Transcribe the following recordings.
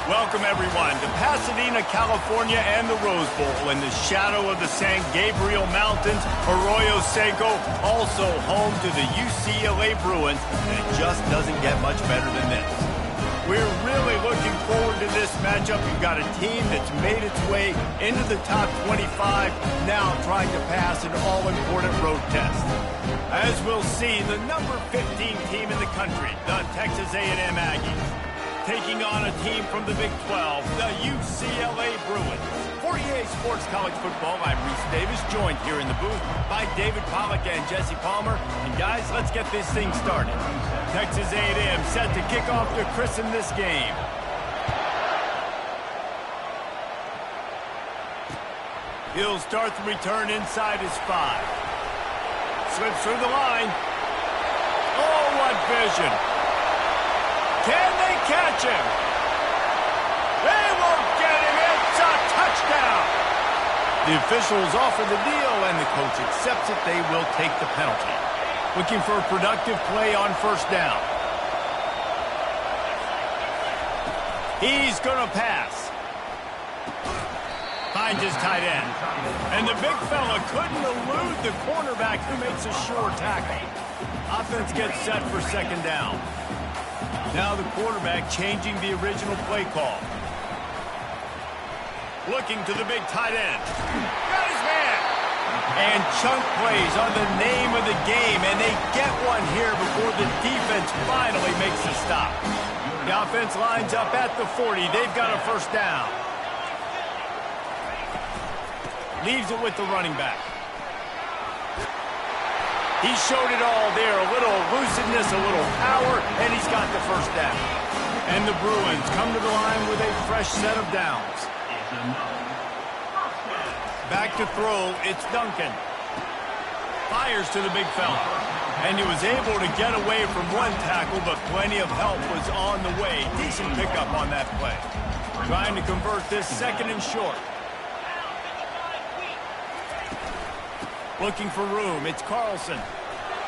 Welcome, everyone, to Pasadena, California and the Rose Bowl in the shadow of the San Gabriel Mountains, Arroyo Seco, also home to the UCLA Bruins, and it just doesn't get much better than this. We're really looking forward to this matchup. You've got a team that's made its way into the top 25, now trying to pass an all-important road test. As we'll see, the number 15 team in the country, the Texas A&M Aggies, taking on a team from the Big 12, the UCLA Bruins. For EA Sports College Football, I'm Reese Davis, joined here in the booth by David Pollack and Jesse Palmer. And guys, let's get this thing started. Texas A&M set to kick off to christen this game. He'll start the return inside his 5. Slips through the line. Oh, what vision! Can they catch him? They won't get him. It's a touchdown. The officials offer the deal, and the coach accepts it. They will take the penalty. Looking for a productive play on first down. He's going to pass. Finds his tight end. And the big fella couldn't elude the cornerback who makes a sure tackle. Offense gets set for second down. Now the quarterback changing the original play call. Looking to the big tight end. Got his man! And chunk plays are the name of the game, and they get one here before the defense finally makes a stop. The offense lines up at the 40. They've got a first down. Leaves it with the running back. He showed it all there. A little elusiveness, a little power, and he's got the first down. And the Bruins come to the line with a fresh set of downs. Back to throw, it's Duncan. Fires to the big fella. And he was able to get away from one tackle, but plenty of help was on the way. Decent pickup on that play. Trying to convert this second and short. Looking for room, it's Carlson.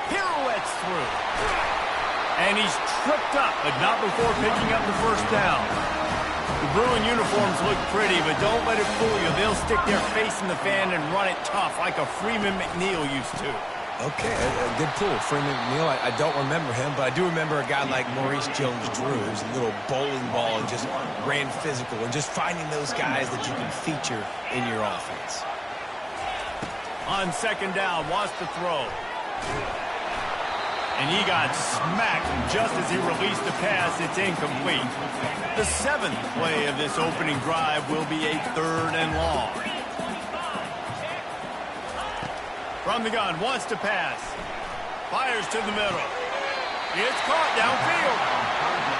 Pirouettes through. And he's tripped up, but not before picking up the first down. The Bruin uniforms look pretty, but don't let it fool you. They'll stick their face in the fan and run it tough like a Freeman McNeil used to. Okay, a good pull. Freeman McNeil, I don't remember him, but I do remember a guy like Maurice Jones-Drew, who's a little bowling ball and just ran physical, and just finding those guys that you can feature in your offense. On second down, wants to throw. And he got smacked just as he released the pass. It's incomplete. The 7th play of this opening drive will be a 3rd and long. From the gun, wants to pass. Fires to the middle. It's caught downfield.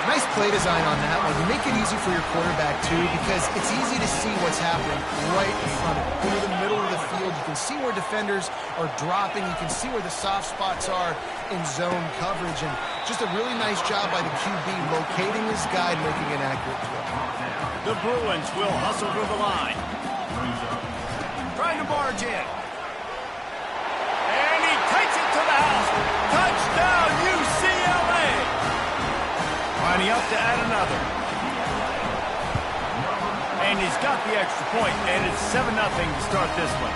Nice play design on that one. You make it easy for your quarterback, too, because it's easy to see what's happening right in front of you. Over the middle of the field, you can see where defenders are dropping. You can see where the soft spots are in zone coverage. And just a really nice job by the QB locating his guy and making an accurate throw. The Bruins will hustle through the line. Trying to barge in. And he takes it to the house. Touchdown, UCLA! Lining up to add another. And he's got the extra point, and it's 7-0 to start this one.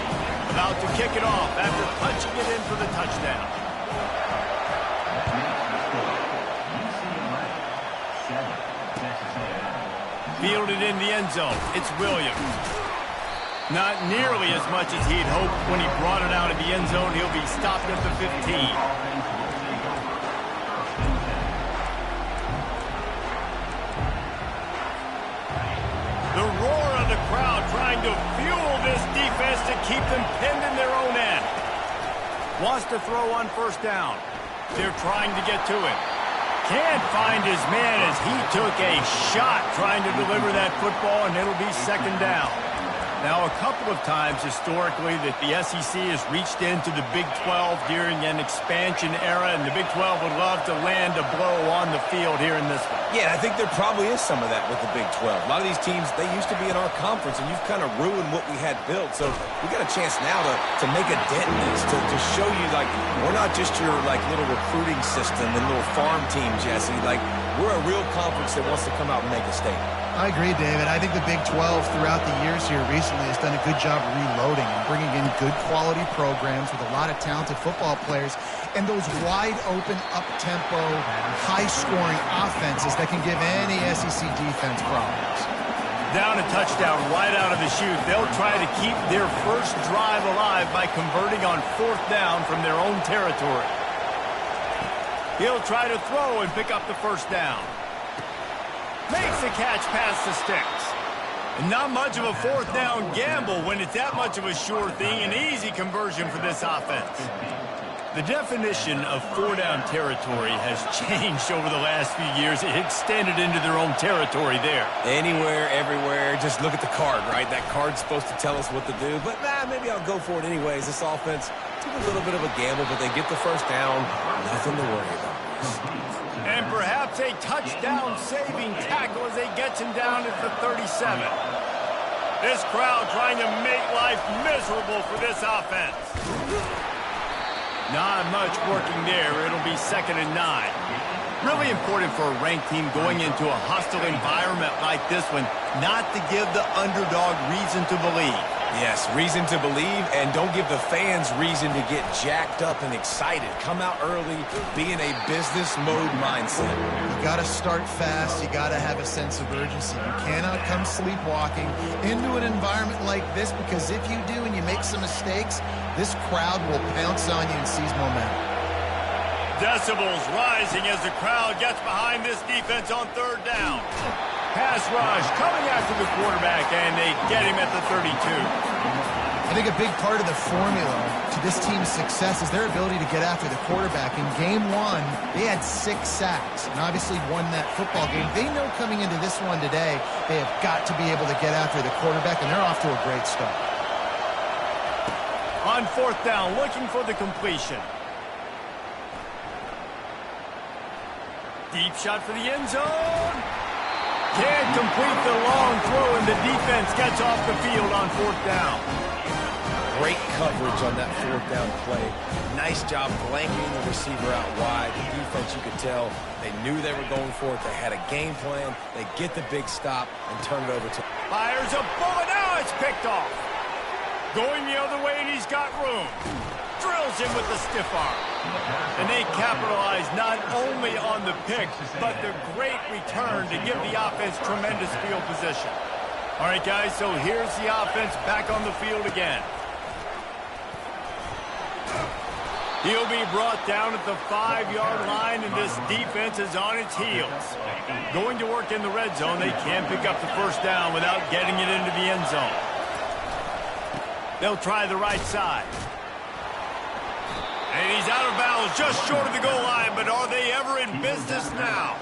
About to kick it off after punching it in for the touchdown. Fielded in the end zone. It's Williams. Not nearly as much as he'd hoped when he brought it out of the end zone. He'll be stopped at the 15. The roar of the crowd trying to fuel this defense to keep them pinned in their own end. Wants to throw on first down. They're trying to get to him. Can't find his man as he took a shot trying to deliver that football, and it'll be second down. Now, a couple of times historically that the SEC has reached into the Big 12 during an expansion era, and the Big 12 would love to land a blow on the field here in this one. Yeah, I think there probably is some of that with the Big 12. A lot of these teams, they used to be in our conference, and you've kind of ruined what we had built. So we got a chance now to make a dent in this, to show you, like, we're not just your, like, little recruiting system and little farm team, Jesse. Like, we're a real conference that wants to come out and make a statement. I agree, David. I think the Big 12 throughout the years here recently has done a good job reloading and bringing in good quality programs with a lot of talented football players and those wide-open, up-tempo, high-scoring offenses that can give any SEC defense problems. Down a touchdown right out of the chute. They'll try to keep their first drive alive by converting on 4th down from their own territory. He'll try to throw and pick up the first down. Makes the catch past the sticks. And not much of a 4th down gamble when it's that much of a sure thing. An easy conversion for this offense. The definition of 4-down territory has changed over the last few years. It extended into their own territory there. Anywhere, everywhere, just look at the card, right? That card's supposed to tell us what to do, but maybe I'll go for it anyways. This offense took a little bit of a gamble, but they get the first down. Nothing to worry about. And perhaps a touchdown-saving tackle as they get him down at the 37. This crowd trying to make life miserable for this offense. Not much working there. It'll be 2nd and 9. Really important for a ranked team going into a hostile environment like this one not to give the underdog reason to believe. Yes, reason to believe, and don't give the fans reason to get jacked up and excited. Come out early, be in a business mode mindset. You got to start fast. You got to have a sense of urgency. You cannot come sleepwalking into an environment like this, because if you do and you make some mistakes, this crowd will pounce on you and seize momentum. Decibels rising as the crowd gets behind this defense on 3rd down. Pass rush coming after the quarterback, and they get him at the 32. I think a big part of the formula to this team's success is their ability to get after the quarterback. In Game 1, they had 6 sacks and obviously won that football game. They know coming into this one today, they have got to be able to get after the quarterback, and they're off to a great start. On 4th down, looking for the completion. Deep shot for the end zone. Can't complete the long throw, and the defense gets off the field on 4th down. Great coverage on that 4th down play. Nice job blanking the receiver out wide. The defense, you could tell, they knew they were going for it. They had a game plan. They get the big stop and turn it over to... Fires a bullet. Now it's picked off. Going the other way, and he's got room. Drills him with the stiff arm. And they capitalize not only on the pick, but the great return to give the offense tremendous field position. All right, guys, so here's the offense back on the field again. He'll be brought down at the 5-yard line, and this defense is on its heels. Going to work in the red zone. They can't pick up the first down without getting it into the end zone. They'll try the right side. And he's out of bounds, just short of the goal line, but are they ever in business now?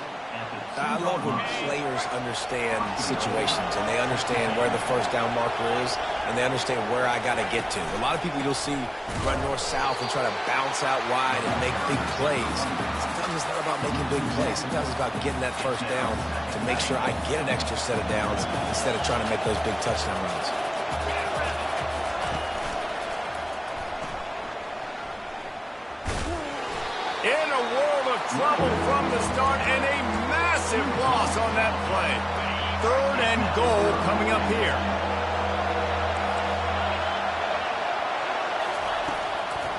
I love when players understand situations, and they understand where the first down marker is, and they understand where I got to get to. A lot of people you'll see run north-south and try to bounce out wide and make big plays. Sometimes it's not about making big plays. Sometimes it's about getting that first down to make sure I get an extra set of downs instead of trying to make those big touchdown runs. In a world of trouble from the start, and a massive loss on that play. 3rd and goal coming up here.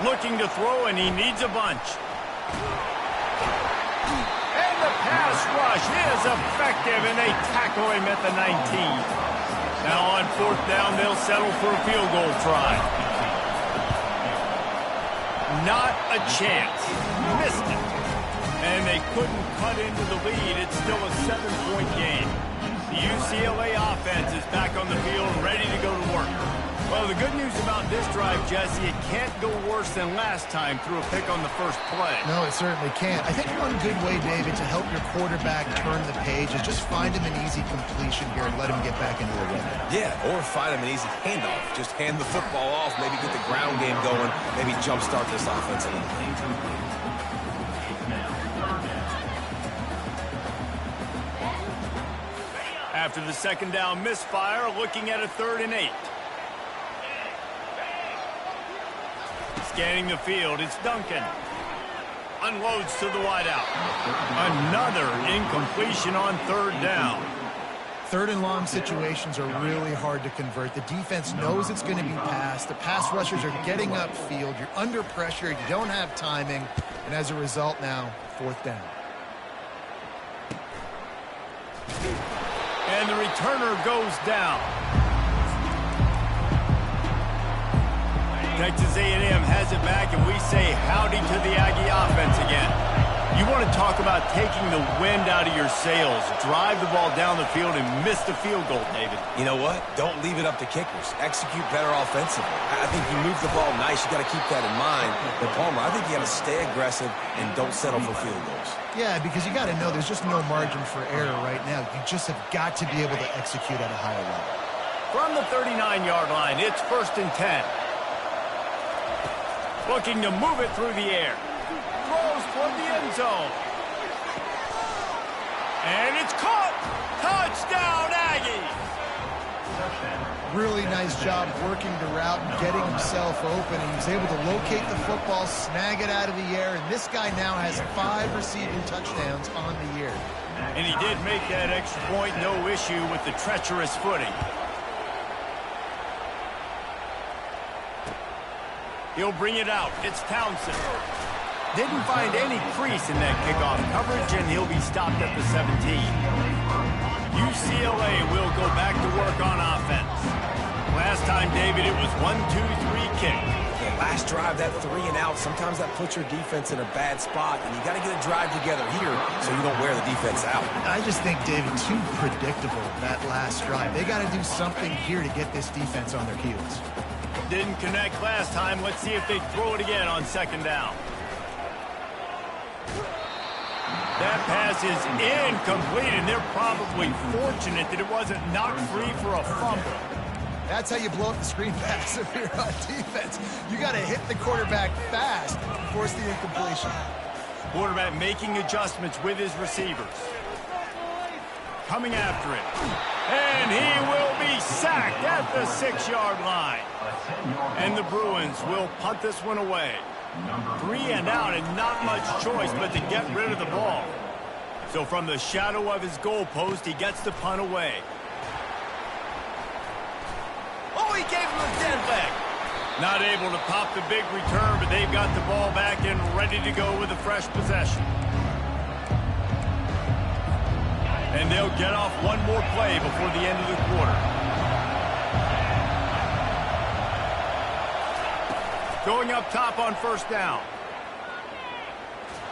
Looking to throw, and he needs a bunch. And the pass rush is effective, and they tackle him at the 19. Now on 4th down, they'll settle for a field goal try. Not a chance. Missed it. And they couldn't cut into the lead. It's still a 7-point game. The UCLA offense is back on the field, ready to go to work. Well, the good news about this drive, Jesse, it can't go worse than last time through a pick on the first play. No, it certainly can't. I think one good way, David, to help your quarterback turn the page is just find him an easy completion here and let him get back into the rhythm. Yeah, or find him an easy handoff. Just hand the football off, maybe get the ground game going, maybe jumpstart this offense a little bit. After the 2nd down misfire, looking at a 3rd and 8. Scanning the field, it's Duncan. Unloads to the wideout. Another incompletion on 3rd down. Third and long situations are really hard to convert. The defense knows it's going to be passed. The pass rushers are getting upfield. You're under pressure. You don't have timing. And as a result now, fourth down. And the returner goes down. Texas A&M has it back, and we say howdy to the Aggie offense again. You want to talk about taking the wind out of your sails. Drive the ball down the field and miss the field goal, David. You know what? Don't leave it up to kickers. Execute better offensively. I think you move the ball nice. You got to keep that in mind. But Palmer, I think you got to stay aggressive and don't settle for field goals. Yeah, because you got to know there's just no margin for error right now. You just have got to be able to execute at a higher level. From the 39-yard line, it's 1st and 10. Looking to move it through the air. Throws toward the end zone. And it's caught. Touchdown, Aggies. Really nice job working the route and getting himself open. And he's able to locate the football, snag it out of the air. And this guy now has 5 receiving touchdowns on the year. And he did make that extra point, no issue with the treacherous footing. He'll bring it out. It's Townsend. Didn't find any crease in that kickoff coverage, and he'll be stopped at the 17. UCLA will go back to work on offense. Last time, David, it was 1-2-3 kick. Yeah, last drive, that 3 and out, sometimes that puts your defense in a bad spot, and you got to get a drive together here so you don't wear the defense out. I just think, David, too predictable, that last drive. They got to do something here to get this defense on their heels. Didn't connect last time. Let's see if they throw it again on 2nd down. That pass is incomplete, and they're probably fortunate that it wasn't knocked free for a fumble. That's how you blow up the screen pass if you're on defense. You got to hit the quarterback fast and force the incompletion. Quarterback making adjustments with his receivers. Coming after it. And he will be sacked at the 6-yard line. And the Bruins will punt this one away. 3 and out, and not much choice but to get rid of the ball. So from the shadow of his goalpost, he gets the punt away. Oh, he gave him a dead leg. Not able to pop the big return, but they've got the ball back and ready to go with a fresh possession. And they'll get off one more play before the end of the quarter. Going up top on 1st down.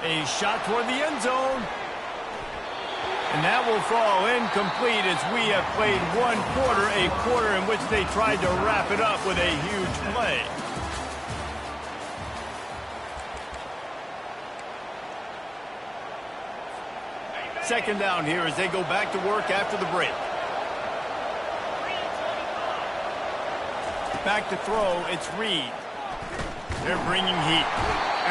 A shot toward the end zone. And that will fall incomplete as we have played 1 quarter, a quarter in which they tried to wrap it up with a huge play. Second down here as they go back to work after the break. Back to throw, it's Reed. They're bringing heat.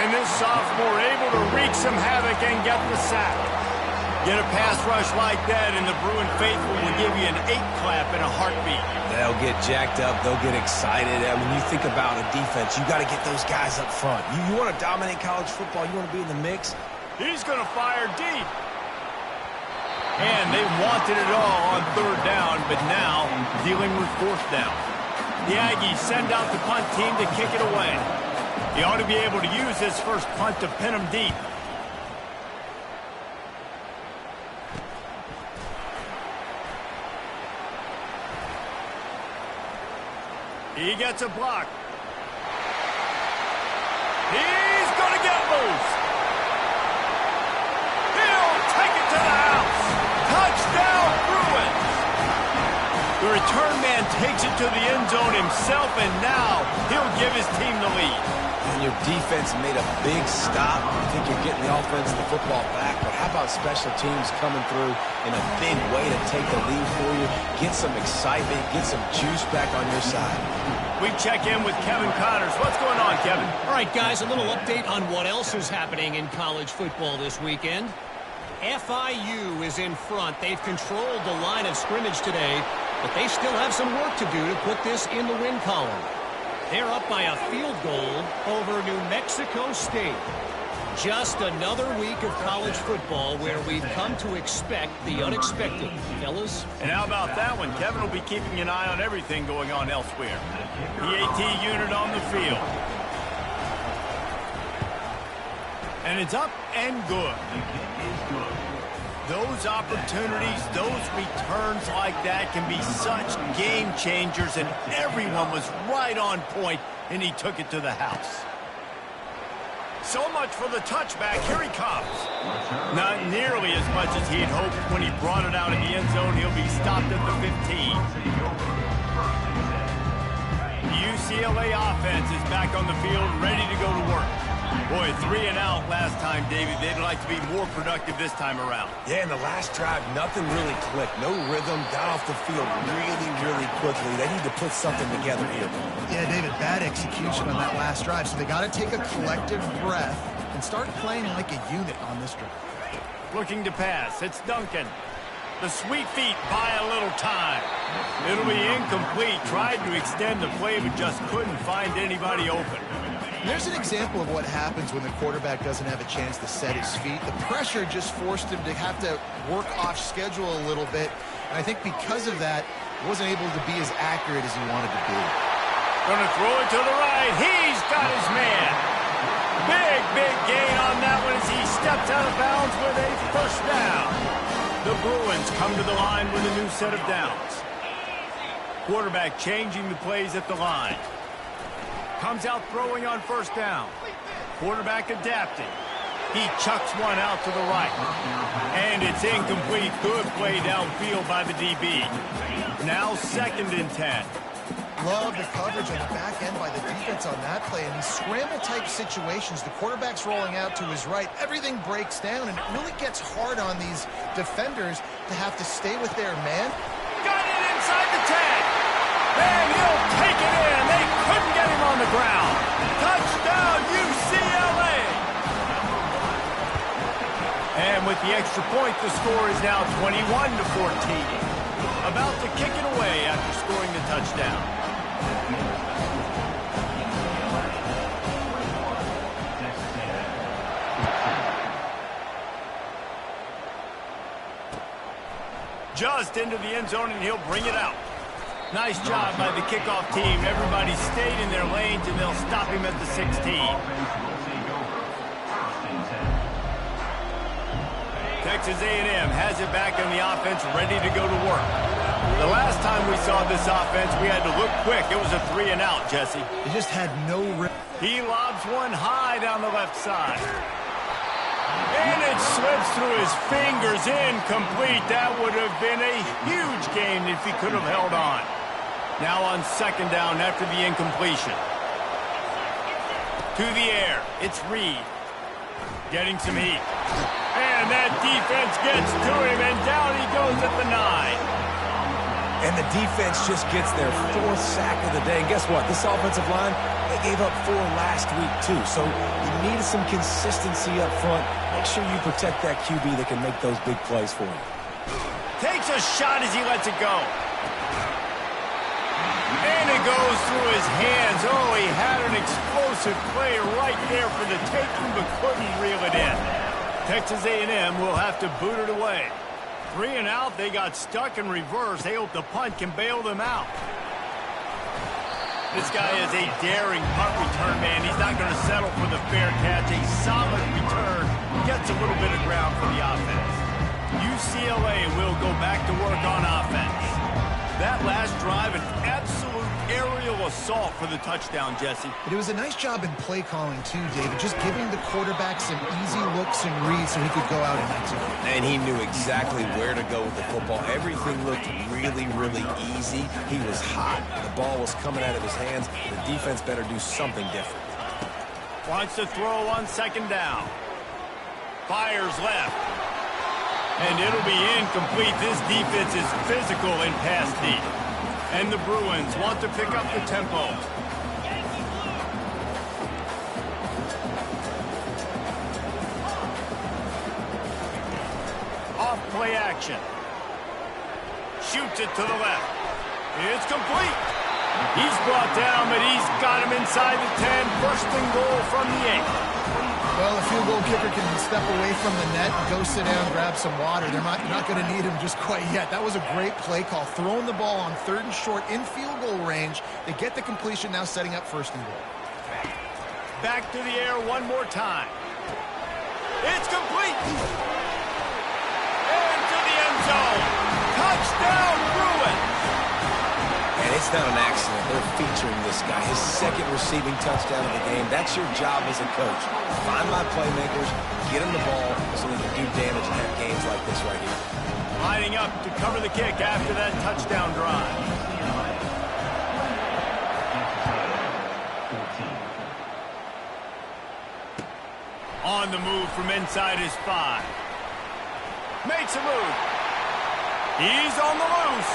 And this sophomore able to wreak some havoc and get the sack. Get a pass rush like that, and the Bruin faithful will give you an 8-clap in a heartbeat. They'll get jacked up. They'll get excited. I mean, you think about a defense, you got to get those guys up front. You want to dominate college football. You want to be in the mix. He's going to fire deep. And they wanted it all on 3rd down, but now dealing with 4th down. The Aggies send out the punt team to kick it away. He ought to be able to use this first punt to pin him deep. He gets a block. He's going to get loose. He'll take it to the house. Touchdown, Bruins. The return man takes it to the end zone himself, and now he'll give his team the lead. And your defense made a big stop. I think you're getting the offense the football back, but how about special teams coming through in a big way to take the lead for you? Get some excitement, get some juice back on your side. We check in with Kevin Connors. What's going on, Kevin? All right, guys, a little update on what else is happening in college football this weekend. FIU is in front. They've controlled the line of scrimmage today, but they still have some work to do to put this in the win column. They're up by a field goal over New Mexico State. Just another week of college football where we've come to expect the unexpected, fellas. And how about that one? Kevin will be keeping an eye on everything going on elsewhere. The AT unit on the field. And it's up and good. Those opportunities, those returns like that can be such game changers, and everyone was right on point, and he took it to the house. So much for the touchback. Here he comes. Not nearly as much as he had hoped. When he brought it out in the end zone, he'll be stopped at the 15. The UCLA offense is back on the field, ready to go to work. Boy, 3 and out last time, David. They'd like to be more productive this time around. Yeah, in the last drive, nothing really clicked. No rhythm, got off the field really quickly. They need to put something together here. Yeah, David, bad execution on that last drive. So they got to take a collective breath and start playing like a unit on this drive. Looking to pass. It's Duncan. The sweet feet buy a little time. It'll be incomplete. Tried to extend the play, but just couldn't find anybody open. There's an example of what happens when the quarterback doesn't have a chance to set his feet. The pressure just forced him to have to work off schedule a little bit. And I think because of that, he wasn't able to be as accurate as he wanted to be. Going to throw it to the right. He's got his man. Big gain on that one as he steps out of bounds with a first down. The Bruins come to the line with a new set of downs. Quarterback changing the plays at the line. Comes out throwing on first down. Quarterback adapting. He chucks one out to the right. And it's incomplete. Good play downfield by the DB. Now 2nd and 10. Love the coverage on the back end by the defense on that play. In these scramble-type situations, the quarterback's rolling out to his right. Everything breaks down, and it really gets hard on these defenders to have to stay with their man. Got it inside the 10. And he'll take it in. They couldn't get him on the ground. Touchdown, UCLA. And with the extra point, the score is now 21-14. About to kick it away after scoring the touchdown. Just into the end zone, and he'll bring it out. Nice job by the kickoff team. Everybody stayed in their lanes, and they'll stop him at the 16. Texas A&M has it back on the offense, ready to go to work. The last time we saw this offense, we had to look quick. It was a 3 and out, Jesse. They just had no rip. He lobs one high down the left side. And it slips through his fingers, incomplete. That would have been a huge gain if he could have held on. Now on 2nd down after the incompletion. To the air, it's Reed. Getting some heat. And that defense gets to him, and down he goes at the 9. And the defense just gets their 4th sack of the day. And guess what? This offensive line, they gave up 4 last week, too. So you need some consistency up front. Make sure you protect that QB that can make those big plays for you. Takes a shot as he lets it go. And it goes through his hands. Oh, he had an explosive play right there for the taking, but couldn't reel it in. Texas A&M will have to boot it away. 3 and out, they got stuck in reverse. They hope the punt can bail them out. This guy is a daring punt return man. He's not going to settle for the fair catch. A solid return. Gets a little bit of ground for the offense. UCLA will go back to work on offense. That last drive, an absolute aerial assault for the touchdown, Jesse. But it was a nice job in play calling, too, David. Just giving the quarterback some easy looks and reads so he could go out and execute. And he knew exactly where to go with the football. Everything looked really easy. He was hot. The ball was coming out of his hands. The defense better do something different. Wants to throw on 2nd down. Fires left. And it'll be incomplete. This defense is physical and pass deep. And the Bruins want to pick up the tempo. Off play action. Shoots it to the left. It's complete. He's brought down, but he's got him inside the 10. First and goal from the 8. Well, the field goal kicker can step away from the net and go sit down, grab some water. They're not going to need him just quite yet. That was a great play call. Throwing the ball on 3rd and short in field goal range. They get the completion, now setting up 1st and goal. Back to the air one more time. It's complete. Into the end zone. Touchdown, Bruins. And it's not an accident. They're featuring this guy. His 2nd receiving touchdown of the game. That's your job as a coach. Find my playmakers, get them the ball so they can do damage and have games like this right here. Lining up to cover the kick after that touchdown drive. On the move from inside his 5. Makes a move. He's on the loose.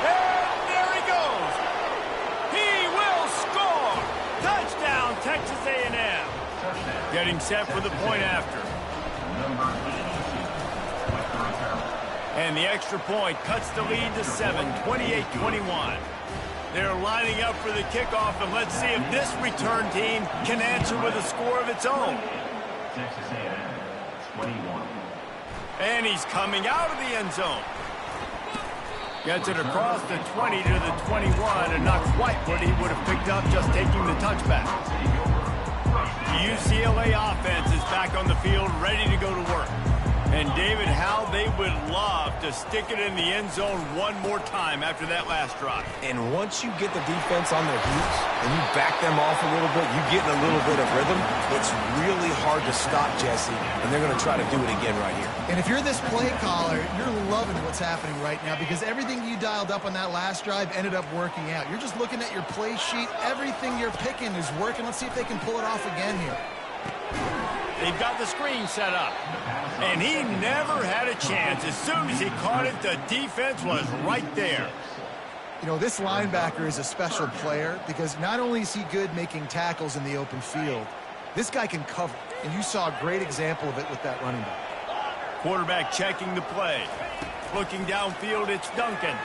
And there he goes. He will score. Touchdown, Texas A&M. Getting set for the point after. And the extra point cuts the lead to 7, 28-21. They're lining up for the kickoff, and let's see if this return team can answer with a score of its own. Texas A&M, 21. And he's coming out of the end zone. Gets it across the 20 to the 21, and not quite what he would have picked up just taking the touchback. The UCLA offense is back on the field, ready to go to work. And David, how they would love to stick it in the end zone one more time after that last drive. And once you get the defense on their heels and you back them off a little bit, you get in a little bit of rhythm, it's really hard to stop Jesse, and they're going to try to do it again right here. And if you're this play caller, you're loving what's happening right now because everything you dialed up on that last drive ended up working out. You're just looking at your play sheet. Everything you're picking is working. Let's see if they can pull it off again here. They've got the screen set up. And he never had a chance. As soon as he caught it, the defense was right there. You know, this linebacker is a special player because not only is he good making tackles in the open field, this guy can cover. And you saw a great example of it with that running back. Quarterback checking the play. Looking downfield, it's Duncan.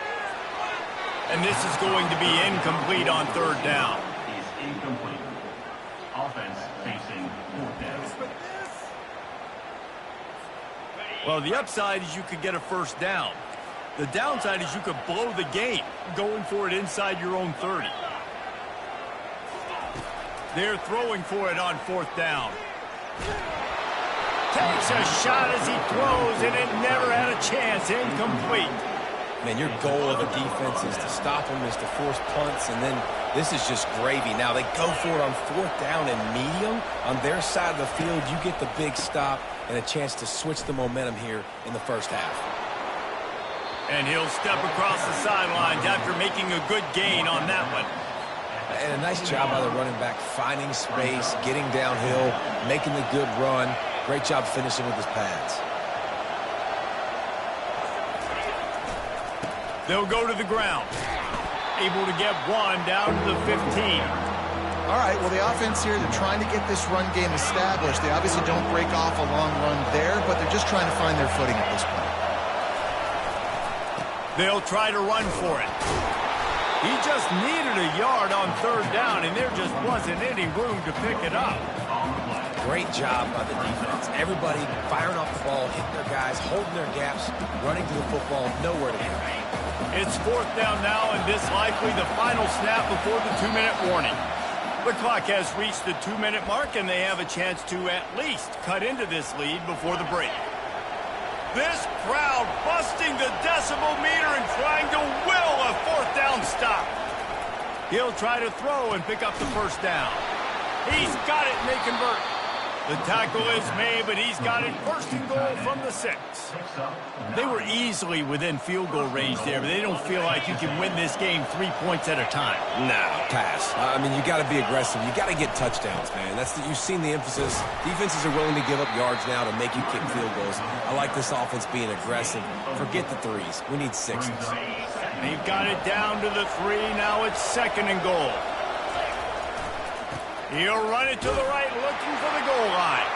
And this is going to be incomplete on 3rd down. Is incomplete. Offense facing 4th down. Well, the upside is you could get a 1st down. The downside is you could blow the game going for it inside your own 30. They're throwing for it on 4th down. Takes a shot as he throws, and it never had a chance. Incomplete. Man, your goal of a defense is to stop them, is to force punts, and then this is just gravy. Now they go for it on 4th down and medium. On their side of the field, you get the big stop and a chance to switch the momentum here in the 1st half. And he'll step across the sidelines after making a good gain on that one. And a nice job by the running back, finding space, getting downhill, making the good run. Great job finishing with his pads. They'll go to the ground. Able to get one down to the 15. All right, well, the offense here, they're trying to get this run game established. They obviously don't break off a long run there, but they're just trying to find their footing at this point. They'll try to run for it. He just needed a yard on 3rd down, and there just wasn't any room to pick it up. Great job by the defense. Everybody firing off the ball, hitting their guys, holding their gaps, running to the football, nowhere to go. It's 4th down now, and this likely the final snap before the 2-minute warning. The clock has reached the 2-minute mark, and they have a chance to at least cut into this lead before the break. This crowd busting the decibel meter and trying to will a 4th down stop. He'll try to throw and pick up the 1st down. He's got it, and they convert. The tackle is made, but he's got it 1st and goal from the 6. They were easily within field goal range there, but they don't feel like you can win this game 3 points at a time. No, pass. I mean, you got to be aggressive. You got to get touchdowns, man. You've seen the emphasis. Defenses are willing to give up yards now to make you kick field goals. I like this offense being aggressive. Forget the 3s. We need 6s. They've got it down to the 3. Now it's 2nd and goal. He'll run it to the right, looking for the goal line.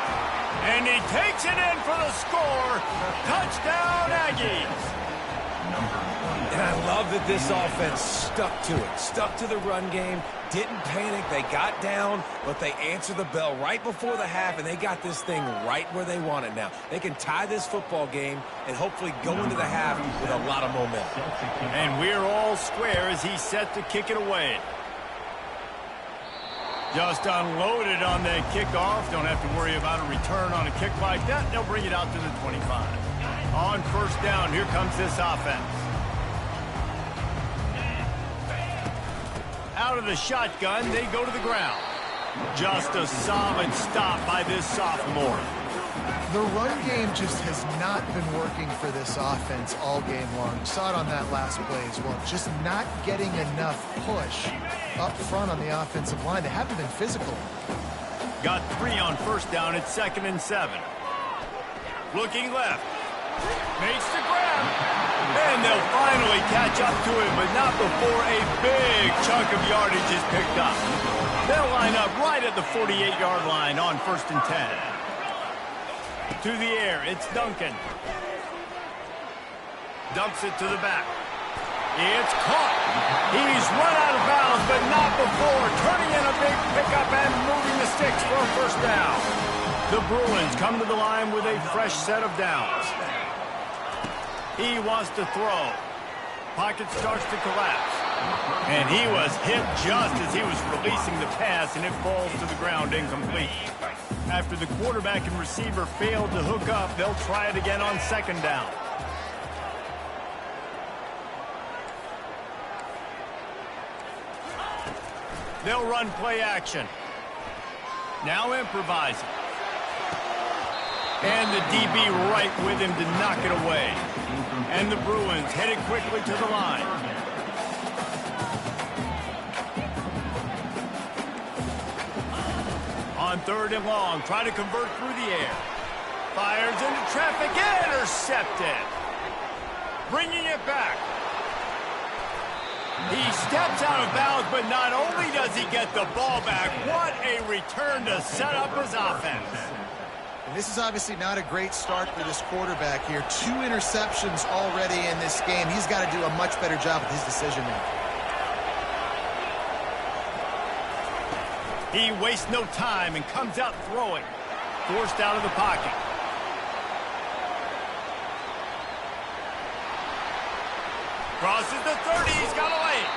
And he takes it in for the score. Touchdown, Aggies. And I love that this offense stuck to it, stuck to the run game, didn't panic. They got down, but they answered the bell right before the half, and they got this thing right where they want it now. They can tie this football game and hopefully go into the half with a lot of momentum. And we're all square as he's set to kick it away. Just unloaded on that kickoff. Don't have to worry about a return on a kick like that. They'll bring it out to the 25. On first down, here comes this offense. Out of the shotgun, they go to the ground. Just a solid stop by this sophomore. The run game just has not been working for this offense all game long. You saw it on that last play as well. Just not getting enough push up front on the offensive line. They haven't been physical. Got 3 on first down at 2nd and 7. Looking left. Makes the grab. And they'll finally catch up to him, but not before a big chunk of yardage is picked up. They'll line up right at the 48-yard line on 1st and 10. To the air, it's Duncan. Dumps it to the back. It's caught. He's run out of bounds, but not before turning in a big pickup and moving the sticks for a first down. The Bruins come to the line with a fresh set of downs. He wants to throw. Pocket starts to collapse. And he was hit just as he was releasing the pass, and it falls to the ground incomplete. After the quarterback and receiver failed to hook up, they'll try it again on 2nd down. They'll run play action. Now improvising. And the DB right with him to knock it away. And the Bruins headed quickly to the line. On 3rd and long, try to convert through the air. Fires into traffic, intercepted. Bringing it back. He steps out of bounds, but not only does he get the ball back, what a return to set up his offense. And this is obviously not a great start for this quarterback here. 2 interceptions already in this game. He's got to do a much better job with his decision-making. He wastes no time and comes out throwing. Forced out of the pocket. Crosses the 30. He's got a lane.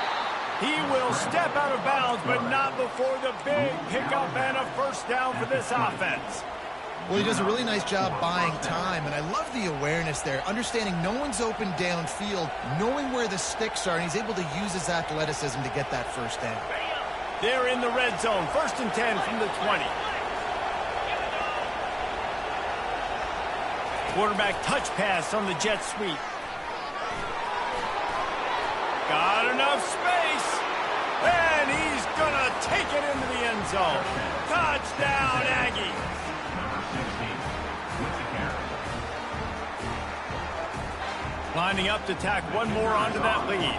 He will step out of bounds, but not before the big pickup and a first down for this offense. Well, he does a really nice job buying time, and I love the awareness there, understanding no one's open downfield, knowing where the sticks are, and he's able to use his athleticism to get that first down. They're in the red zone, 1st and 10 from the 20. Quarterback touch pass on the jet sweep. Got enough space, and he's going to take it into the end zone. Touchdown, Aggie. Lining up to tack one more onto that lead.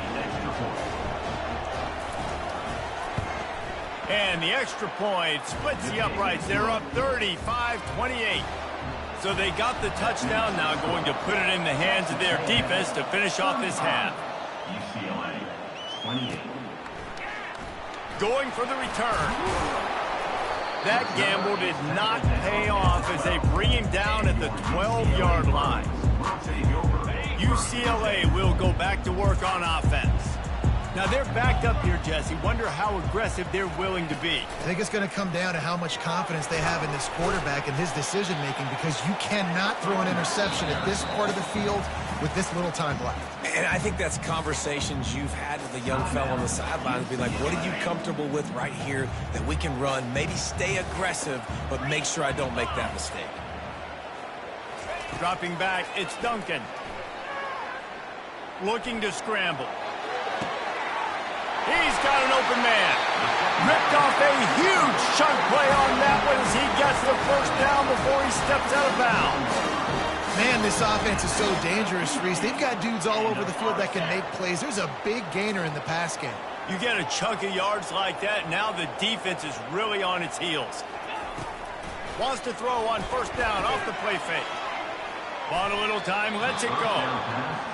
And the extra point splits the uprights. They're up 35-28. So they got the touchdown, now going to put it in the hands of their defense to finish off this half. UCLA 28. Going for the return. That gamble did not pay off as they bring him down at the 12-yard line. UCLA will go back to work on offense. Now they're backed up here, Jesse. Wonder how aggressive they're willing to be. I think it's going to come down to how much confidence they have in this quarterback and his decision-making, because you cannot throw an interception at this part of the field with this little time left. And I think that's conversations you've had with a young fellow on the sidelines. Be like, what are you comfortable with right here that we can run? Maybe stay aggressive, but make sure I don't make that mistake. Dropping back, it's Duncan. Looking to scramble. He's got an open man. Ripped off a huge chunk play on that one as he gets the first down before he steps out of bounds. Man, this offense is so dangerous, Reese. They've got dudes all over the field that can make plays. There's a big gainer in the pass game. You get a chunk of yards like that, now the defense is really on its heels. Wants to throw on first down off the play fake. Bought a little time, lets it go.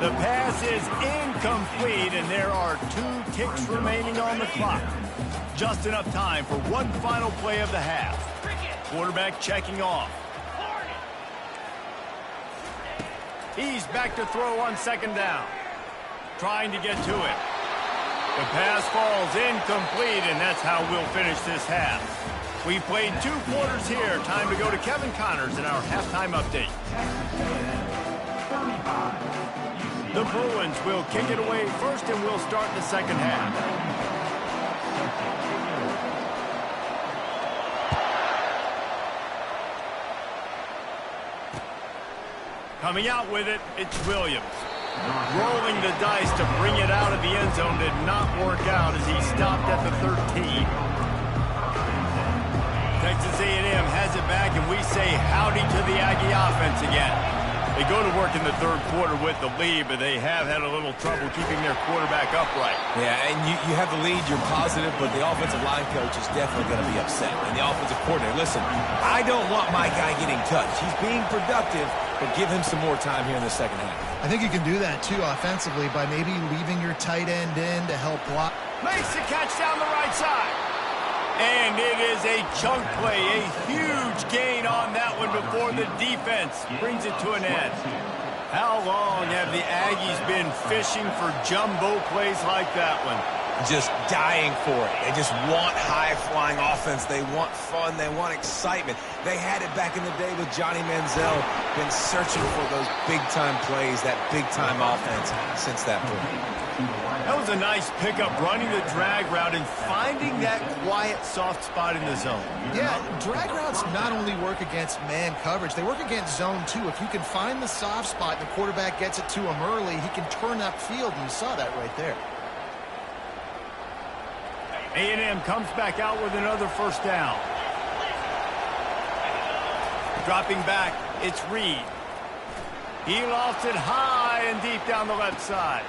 The pass is incomplete, and there are 2 ticks remaining on the clock. Just enough time for one final play of the half. Quarterback checking off. He's back to throw on second down. Trying to get to it. The pass falls incomplete, and that's how we'll finish this half. We played 2 quarters here. Time to go to Kevin Connors in our halftime update. The Bruins will kick it away first, and we'll start the second half. Coming out with it, it's Williams. Rolling the dice to bring it out of the end zone did not work out as he stopped at the 13. Texas A&M has it back, and we say howdy to the Aggie offense again. They go to work in the third quarter with the lead, but they have had a little trouble keeping their quarterback upright. Yeah, and you have the lead, you're positive, but the offensive line coach is definitely going to be upset. And the offensive coordinator, listen, I don't want my guy getting touched. He's being productive, but give him some more time here in the second half. I think you can do that, too, offensively, by maybe leaving your tight end in to help block. Makes the catch down the right side. And it is a chunk play, a huge gain on that one before the defense brings it to an end. How long have the Aggies been fishing for jumbo plays like that one? Just dying for it. They just want high-flying offense. They want fun. They want excitement. They had it back in the day with Johnny Manziel. Been searching for those big-time plays, that big-time offense since that point. That was a nice pickup, running the drag route and finding that quiet, soft spot in the zone. Yeah, drag routes not only work against man coverage, they work against zone, too. If you can find the soft spot and the quarterback gets it to him early, he can turn upfield, and you saw that right there. A&M comes back out with another first down. Dropping back, it's Reed. He lofts it high and deep down the left side.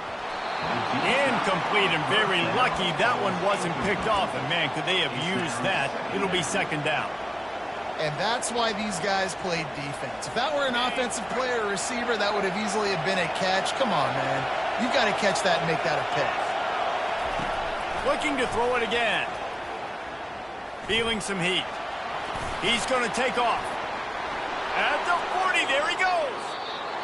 Incomplete, and very lucky that one wasn't picked off. And, man, could they have used that? It'll be second down. And that's why these guys played defense. If that were an offensive player or receiver, that would have easily have been a catch. Come on, man. You've got to catch that and make that a pick. Looking to throw it again. Feeling some heat. He's going to take off. At the 40, there he goes.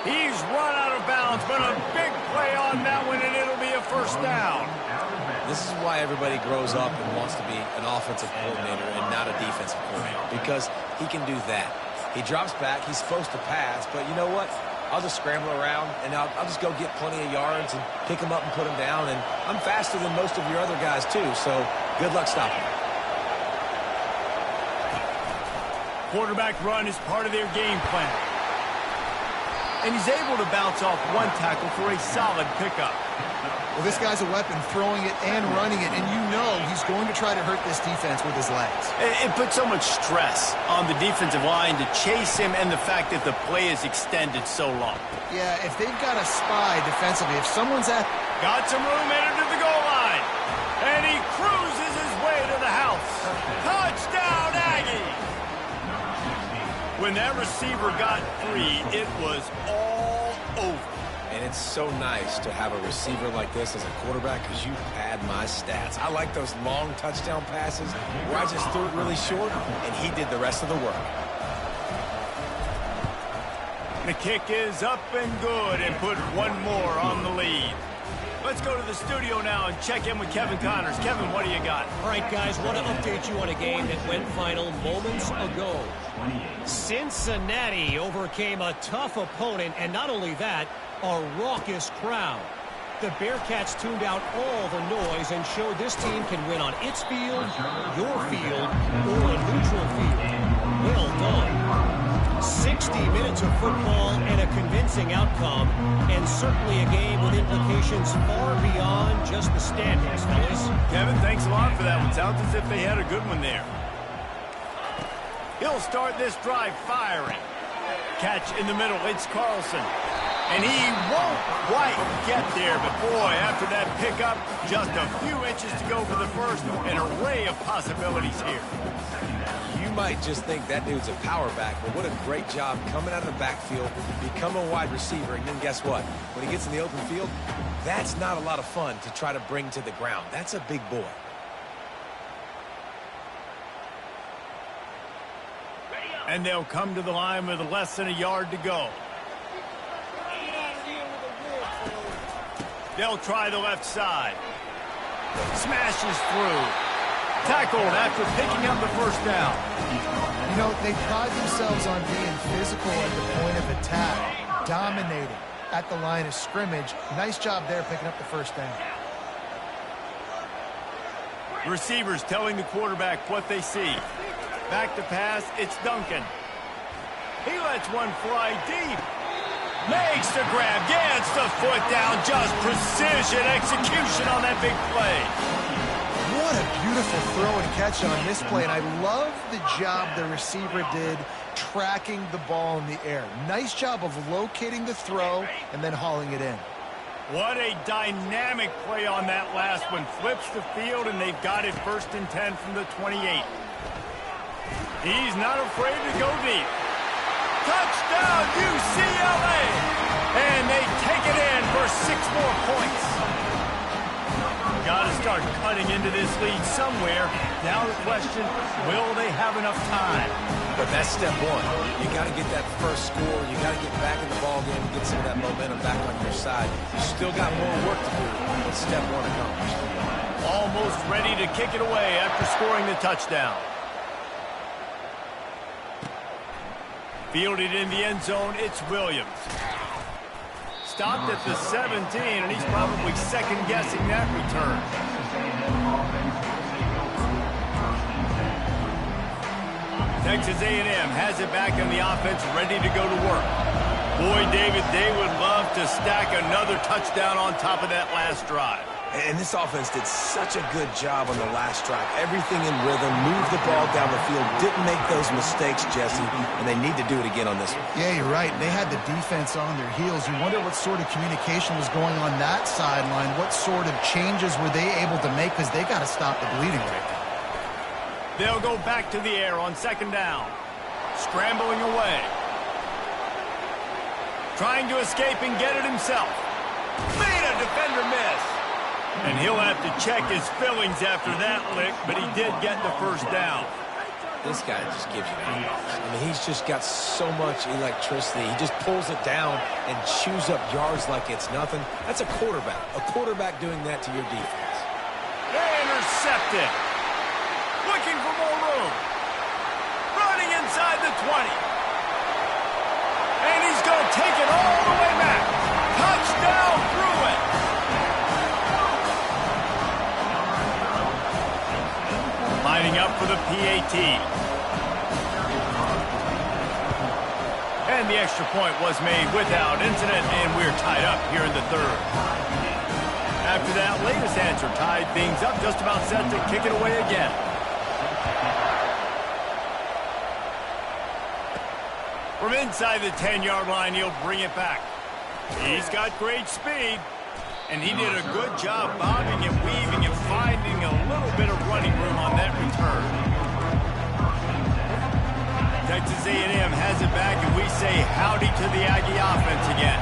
He's run out of bounds, but a big play on that one, and it'll be a first down. This is why everybody grows up and wants to be an offensive coordinator and not a defensive coordinator, because he can do that. He drops back. He's supposed to pass, but you know what? I'll just scramble around, and I'll just go get plenty of yards and pick him up and put him down, and I'm faster than most of your other guys, too, so good luck stopping him. Quarterback run is part of their game plan. And he's able to bounce off one tackle for a solid pickup. Well, this guy's a weapon, throwing it and running it, and you know he's going to try to hurt this defense with his legs. It puts so much stress on the defensive line to chase him, and the fact that the play is extended so long. Yeah, if they've got a spy defensively, if someone's at... Got some room, headed to the goal line. And he cruises his way to the house. Touchdown, Aggie! When that receiver got free, it was all over. And it's so nice to have a receiver like this as a quarterback because you pad my stats. I like those long touchdown passes where I just threw it really short, and he did the rest of the work. The kick is up and good, and put one more on the lead. Let's go to the studio now and check in with Kevin Connors. Kevin, what do you got? All right, guys, want to update you on a game that went final moments ago. Cincinnati overcame a tough opponent, and not only that, a raucous crowd. The Bearcats tuned out all the noise and showed this team can win on its field, your field, or a neutral field. Well done. 60 minutes of football and a convincing outcome, and certainly a game with implications far beyond just the standings, fellas. Kevin, thanks a lot for that one. Sounds as if they had a good one there. He'll start this drive firing. Catch in the middle, it's Carlson. And he won't quite get there, but boy, after that pickup, just a few inches to go for the first, an array of possibilities here. You might just think that dude's a power back, but what a great job coming out of the backfield, become a wide receiver, and then guess what? When he gets in the open field, that's not a lot of fun to try to bring to the ground. That's a big boy. And they'll come to the line with less than a yard to go. They'll try the left side. Smashes through. Tackled after picking up the first down. You know, they pride themselves on being physical at the point of attack, dominating at the line of scrimmage. Nice job there picking up the first down. Receivers telling the quarterback what they see. Back to pass, it's Duncan. He lets one fly deep. Makes the grab, gets the foot down, just precision execution on that big play. What a beautiful throw and catch on this play, and I love the job the receiver did tracking the ball in the air. Nice job of locating the throw and then hauling it in. What a dynamic play on that last one. Flips the field, and they've got it 1st and 10 from the 28. He's not afraid to go deep. Touchdown, UCLA! And they take it in for 6 more points. Got to start cutting into this lead somewhere. Now the question, will they have enough time? But that's step one. You got to get that first score. You got to get back in the ball game and get some of that momentum back on your side. You still got more work to do, but step one accomplished. Almost ready to kick it away after scoring the touchdown. Fielded in the end zone, it's Williams. Stopped at the 17, and he's probably second-guessing that return. Texas A&M has it back on the offense, ready to go to work. Boy, David, they would love to stack another touchdown on top of that last drive. And this offense did such a good job on the last drive. Everything in rhythm, moved the ball down the field, didn't make those mistakes, Jesse, and they need to do it again on this one. Yeah, you're right. They had the defense on their heels. You wonder what sort of communication was going on that sideline. What sort of changes were they able to make, because they got to stop the bleeding right now. They'll go back to the air on 2nd down. Scrambling away. Trying to escape and get it himself. Made a defender miss. And he'll have to check his fillings after that lick, but he did get the first down. This guy just gives you that. I mean, he's just got so much electricity. He just pulls it down and chews up yards like it's nothing. That's a quarterback. A quarterback doing that to your defense. Intercepted. Looking for more room. Running inside the 20. And he's going to take it all the way back. Touchdown through it. Lining up for the PAT. And the extra point was made without incident, and we're tied up here in the 3rd. After that latest answer tied things up, just about set to kick it away again. From inside the 10-yard line, he'll bring it back. He's got great speed. And he did a good job bobbing and weaving and finding a little bit of running room on that return. Texas A&M has it back, and we say howdy to the Aggie offense again.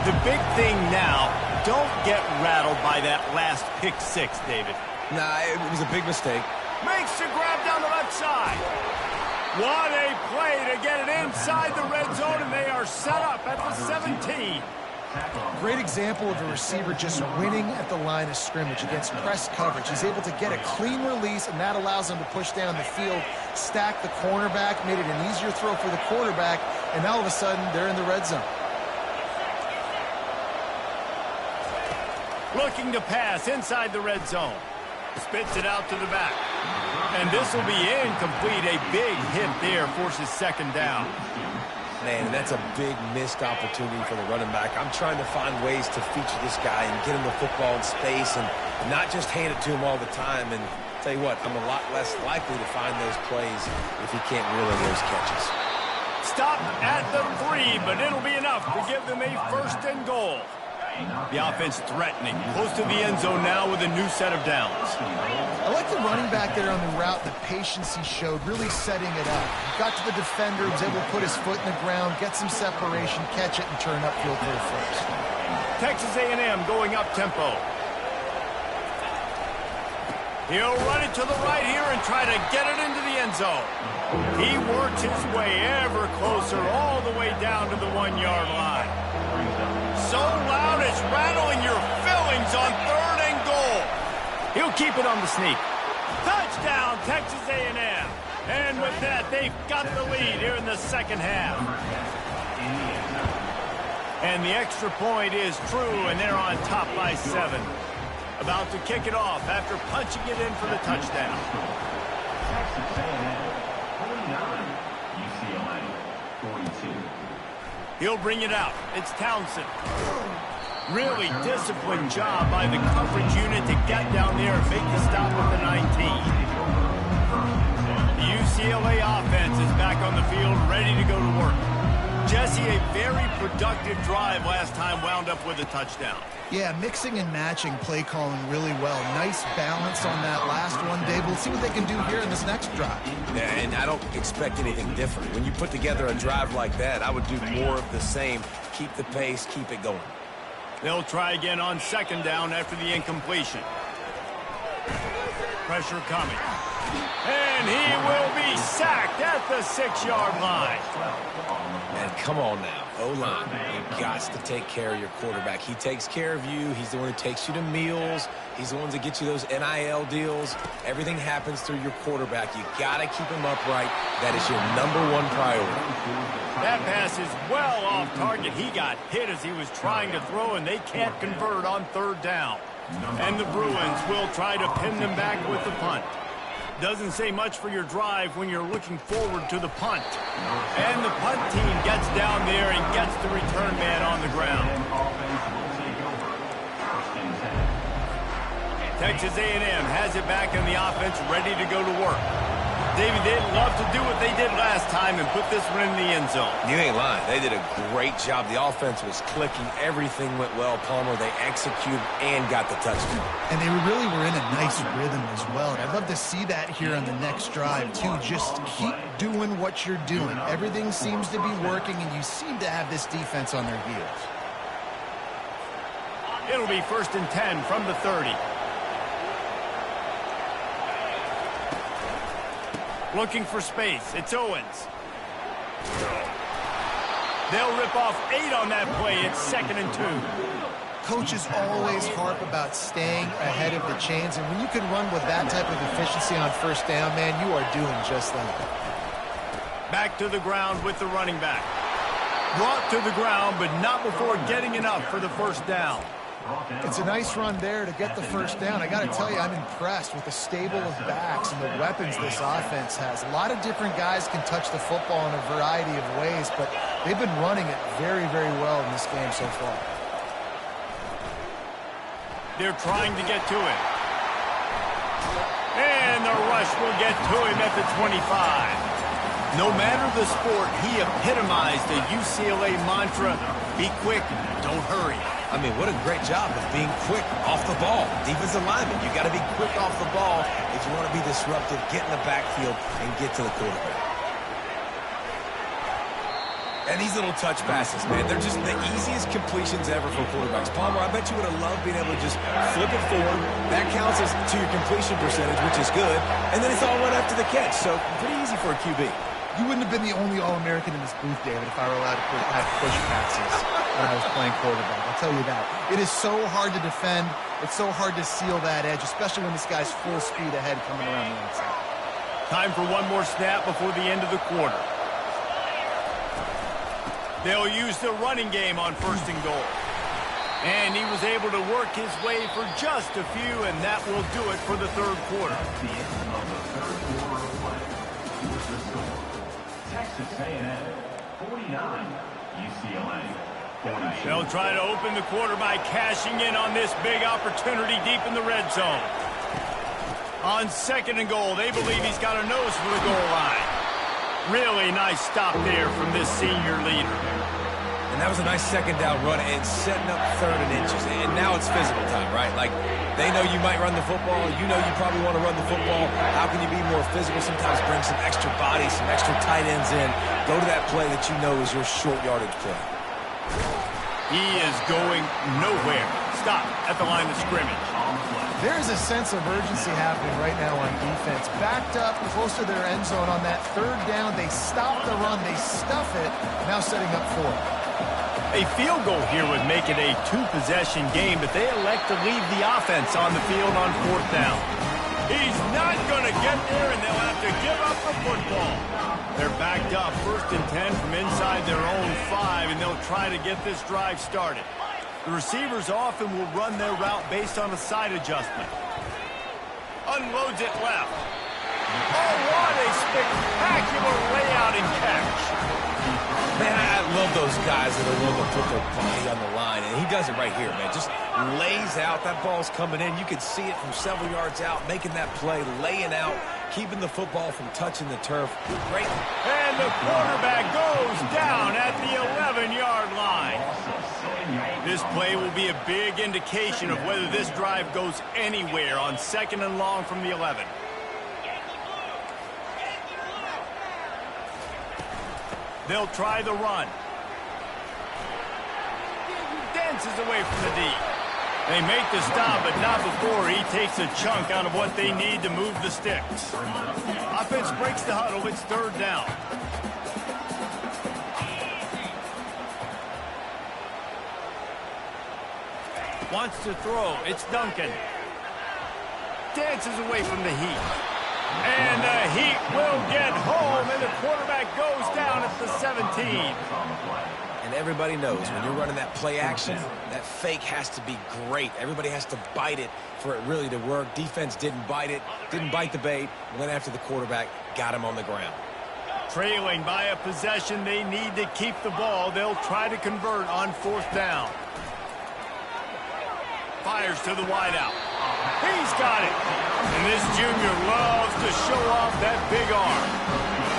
The big thing now, don't get rattled by that last pick 6, David. Nah, it was a big mistake. Makes the grab down the left side. What a play to get it inside the red zone, and they are set up at the 17. Great example of a receiver just winning at the line of scrimmage against press coverage. He's able to get a clean release, and that allows him to push down the field, stack the cornerback, made it an easier throw for the quarterback, and all of a sudden, they're in the red zone. Looking to pass inside the red zone. Spits it out to the back. And this will be incomplete. A big hit there forces 2nd down. Man, that's a big missed opportunity for the running back. I'm trying to find ways to feature this guy and get him the football in space and not just hand it to him all the time. And tell you what, I'm a lot less likely to find those plays if he can't reel in those catches. Stop at the 3, but it'll be enough to give them a 1st and goal. The offense threatening, close to the end zone now with a new set of downs. I like the running back there on the route, the patience he showed, really setting it up. He got to the defender, was able to put his foot in the ground, get some separation, catch it, and turn upfield for the first. Texas A&M going up tempo. He'll run it to the right here and try to get it into the end zone. He works his way ever closer all the way down to the 1-yard line. So loud it's rattling your fillings on 3rd and goal. He'll keep it on the sneak. Touchdown, Texas A&M. And with that, they've got the lead here in the second half. And the extra point is true, and they're on top by 7. About to kick it off after punching it in for the touchdown. Texas A&M 49, UCLA 42. He'll bring it out. It's Townsend. Really disciplined job by the coverage unit to get down there and make the stop at the 19. The UCLA offense is back on the field, ready to go to work. Jesse, a very productive drive last time wound up with a touchdown. Yeah, mixing and matching play calling really well. Nice balance on that last one, Dave. We'll see what they can do here in this next drive. Yeah, and I don't expect anything different. When you put together a drive like that, I would do more of the same. Keep the pace, keep it going. They'll try again on 2nd down after the incompletion. Pressure coming. And he will be sacked at the 6-yard line. And come on now, O-line, you've got to take care of your quarterback. He takes care of you. He's the one who takes you to meals. He's the one that gets you those NIL deals. Everything happens through your quarterback. You got to keep him upright. That is your #1 priority. That pass is well off target. He got hit as he was trying to throw, and they can't convert on 3rd down. And the Bruins will try to pin them back with the punt. Doesn't say much for your drive when you're looking forward to the punt. And the punt team gets down there and gets the return man on the ground. Texas A&M has it back in the offense, ready to go to work. David, they'd love to do what they did last time and put this one in the end zone. You ain't lying. They did a great job. The offense was clicking. Everything went well, Palmer. They executed and got the touchdown. And they really were in a nice rhythm as well. And I'd love to see that here on the next drive, too. Just keep doing what you're doing. Everything seems to be working, and you seem to have this defense on their heels. It'll be 1st and 10 from the 30. Looking for space. It's Owens. They'll rip off 8 on that play. It's 2nd and 2. Coaches always harp about staying ahead of the chains, and when you can run with that type of efficiency on 1st down, man, you are doing just that. Back to the ground with the running back. Brought to the ground, but not before getting enough for the 1st down. It's a nice run there to get the 1st down. I got to tell you, I'm impressed with the stable of backs and the weapons this offense has. A lot of different guys can touch the football in a variety of ways, but they've been running it very, very well in this game so far. They're trying to get to him. And the rush will get to him at the 25. No matter the sport, he epitomized the UCLA mantra, be quick, don't hurry. I mean, what a great job of being quick off the ball. Defensive lineman, you got to be quick off the ball if you want to be disruptive, get in the backfield, and get to the quarterback. And these little touch passes, man, they're just the easiest completions ever for quarterbacks. Palmer, I bet you would have loved being able to just flip it forward. That counts as to your completion percentage, which is good. And then it's all right after the catch, so pretty easy for a QB. You wouldn't have been the only All-American in this booth, David, if I were allowed to have push passes when I was playing quarterback. I'll tell you that. It is so hard to defend. It's so hard to seal that edge, especially when this guy's full speed ahead coming around the outside. Time for one more snap before the end of the quarter. They'll use the running game on 1st and goal. And he was able to work his way for just a few, and that will do it for the 3rd quarter. Texas A&M 49, UCLA 42. They'll try to open the quarter by cashing in on this big opportunity deep in the red zone. On 2nd and goal, they believe he's got a nose for the goal line. Really nice stop there from this senior leader. And that was a nice second down run and setting up 3rd and inches. And now it's physical time, right? Like, they know you might run the football. You know you probably want to run the football. How can you be more physical? Sometimes bring some extra bodies, some extra tight ends in. Go to that play that you know is your short yardage play. He is going nowhere. Stop at the line of scrimmage. There is a sense of urgency happening right now on defense. Backed up close to their end zone on that 3rd down. They stop the run. They stuff it. Now setting up 4. A field goal here would make it a 2-possession game, but they elect to leave the offense on the field on 4th down. He's not going to get there, and they'll have to give up the football. They're backed up 1st and 10 from inside their own 5, and they'll try to get this drive started. The receivers often will run their route based on a side adjustment. Unloads it left. Oh, what a spectacular layout and catch. Man, I love those guys that are willing to put their body on the line, and he does it right here, man. Just lays out. That ball's coming in. You can see it from several yards out, making that play, laying out, keeping the football from touching the turf. Great. And the quarterback goes down at the 11-yard line. This play will be a big indication of whether this drive goes anywhere on 2nd and long from the 11. They'll try the run. Dances away from the D. They make the stop, but not before he takes a chunk out of what they need to move the sticks. Offense breaks the huddle. It's 3rd down. Wants to throw. It's Duncan. Dances away from the heat. And the heat will get home, and the quarterback goes down at the 17. And everybody knows when you're running that play action, that fake has to be great. Everybody has to bite it for it really to work. Defense didn't bite it, didn't bite the bait, went after the quarterback, got him on the ground. Trailing by a possession, they need to keep the ball. They'll try to convert on 4th down. Fires to the wideout. He's got it. And this junior loves to show off that big arm.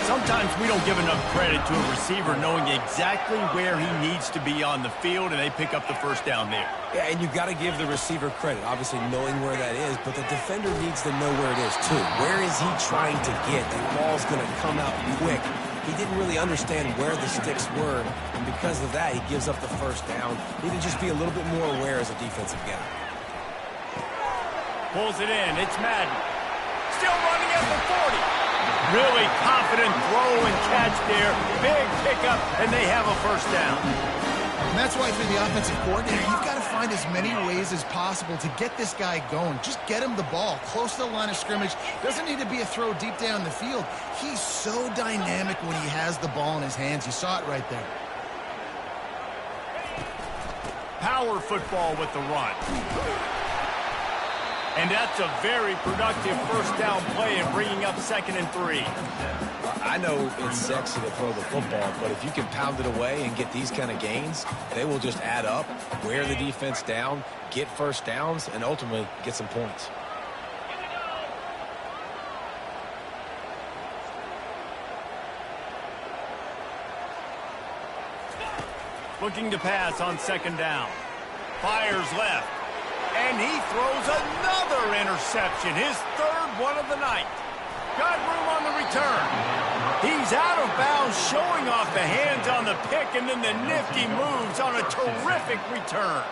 Sometimes we don't give enough credit to a receiver knowing exactly where he needs to be on the field, and they pick up the 1st down there. Yeah, and you've got to give the receiver credit, obviously knowing where that is, but the defender needs to know where it is too. Where is he trying to get? That ball's going to come out quick. He didn't really understand where the sticks were, and because of that, he gives up the 1st down. He need to just be a little bit more aware as a defensive guy. Pulls it in. It's Madden. Still running at the 40. Really confident throw and catch there. Big pickup, and they have a 1st down. And that's why for the offensive coordinator, you've got to find as many ways as possible to get this guy going. Just get him the ball close to the line of scrimmage. Doesn't need to be a throw deep down the field. He's so dynamic when he has the ball in his hands. You saw it right there. Power football with the run. And that's a very productive 1st down play in bringing up 2nd and 3. I know it's sexy to throw the football, but if you can pound it away and get these kind of gains, they will just add up, wear the defense down, get 1st downs, and ultimately get some points. Looking to pass on 2nd down. Fires left. And he throws another interception, his 3rd one of the night. Got room on the return. He's out of bounds, showing off the hands on the pick, and then the nifty moves on a terrific return.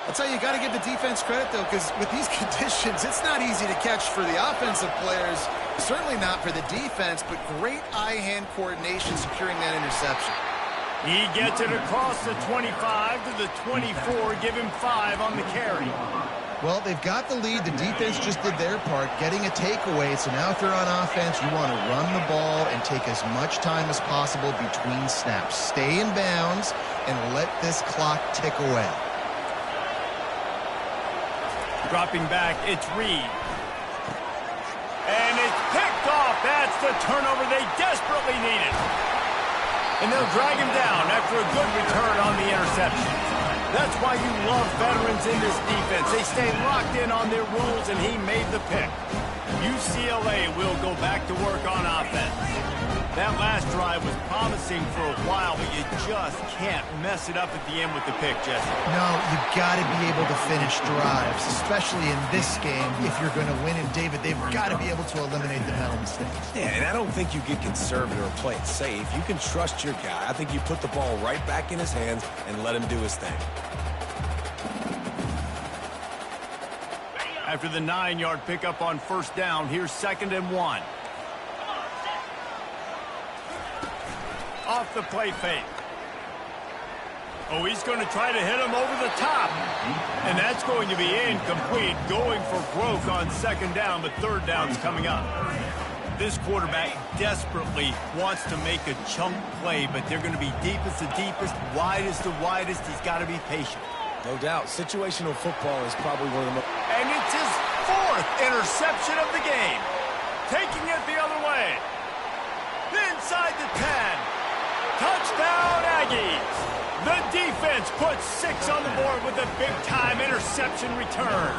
That's how you got to give the defense credit, though, because with these conditions, it's not easy to catch for the offensive players. Certainly not for the defense, but great eye-hand coordination securing that interception. He gets it across the 25 to the 24, give him 5 on the carry. Well, they've got the lead. The defense just did their part, getting a takeaway. So now if they're on offense, you want to run the ball and take as much time as possible between snaps. Stay in bounds and let this clock tick away. Dropping back, it's Reed. And it's picked off. That's the turnover they desperately needed. And they'll drag him down after a good return on the interception. That's why you love veterans in this defense. They stay locked in on their rules, and he made the pick. UCLA will go back to work on offense. That last drive was promising for a while, but you just can't mess it up at the end with the pick, Jesse. No, you've got to be able to finish drives, especially in this game if you're going to win. And, David, they've got to be able to eliminate the mental mistakes. Yeah, and I don't think you get conservative or play it safe. You can trust your guy. I think you put the ball right back in his hands and let him do his thing. After the 9-yard pickup on first down, here's 2nd and 1. Off the play fake. Oh, he's going to try to hit him over the top. And that's going to be incomplete, going for broke on 2nd down, but 3rd down's coming up. This quarterback desperately wants to make a chunk play, but they're going to be deepest to deepest, widest to widest. He's got to be patient. No doubt. Situational football is probably one of the most... And it's his 4th interception of the game. Taking it the other way. Inside the 10. Touchdown, Aggies! The defense puts 6 on the board with a big-time interception return.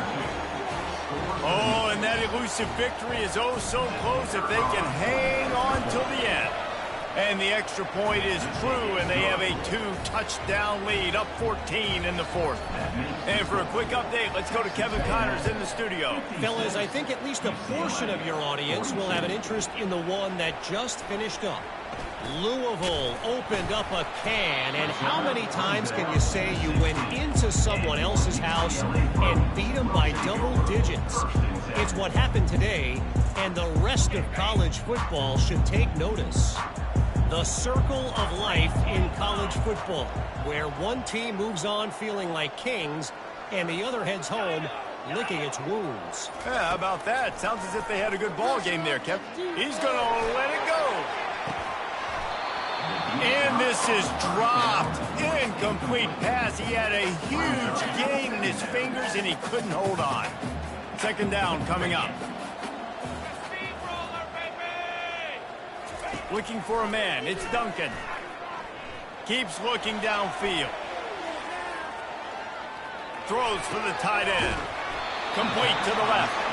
Oh, and that elusive victory is oh so close if they can hang on till the end. And the extra point is true, and they have a 2-touchdown lead, up 14 in the 4th. And for a quick update, let's go to Kevin Connors in the studio. Fellas, I think at least a portion of your audience will have an interest in the one that just finished up. Louisville opened up a can, and how many times can you say you went into someone else's house and beat them by double digits? It's what happened today, and the rest of college football should take notice. The circle of life in college football, where one team moves on feeling like kings, and the other heads home licking its wounds. Yeah, how about that? Sounds as if they had a good ball game there, Kev. He's going to let it go. And this is dropped. Incomplete pass. He had a huge gain in his fingers, and he couldn't hold on. 2nd down coming up. Looking for a man. It's Duncan. Keeps looking downfield. Throws for the tight end. Complete to the left.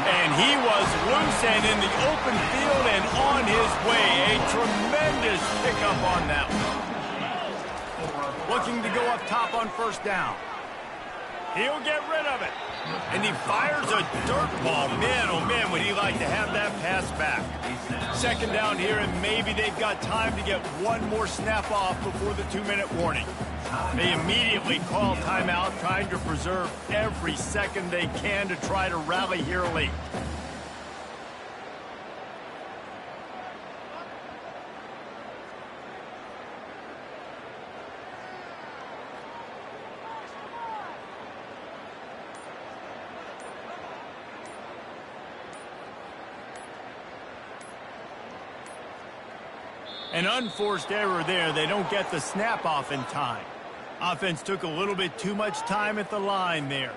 And he was loose and in the open field and on his way. A tremendous pickup on that one. Looking to go up top on 1st down. He'll get rid of it. And he fires a dirt ball. Man, oh man, would he like to have that pass back. 2nd down here, and maybe they've got time to get one more snap off before the 2-minute warning. They immediately call timeout, trying to preserve every second they can to try to rally here late. An unforced error there. They don't get the snap off in time. Offense took a little bit too much time at the line there.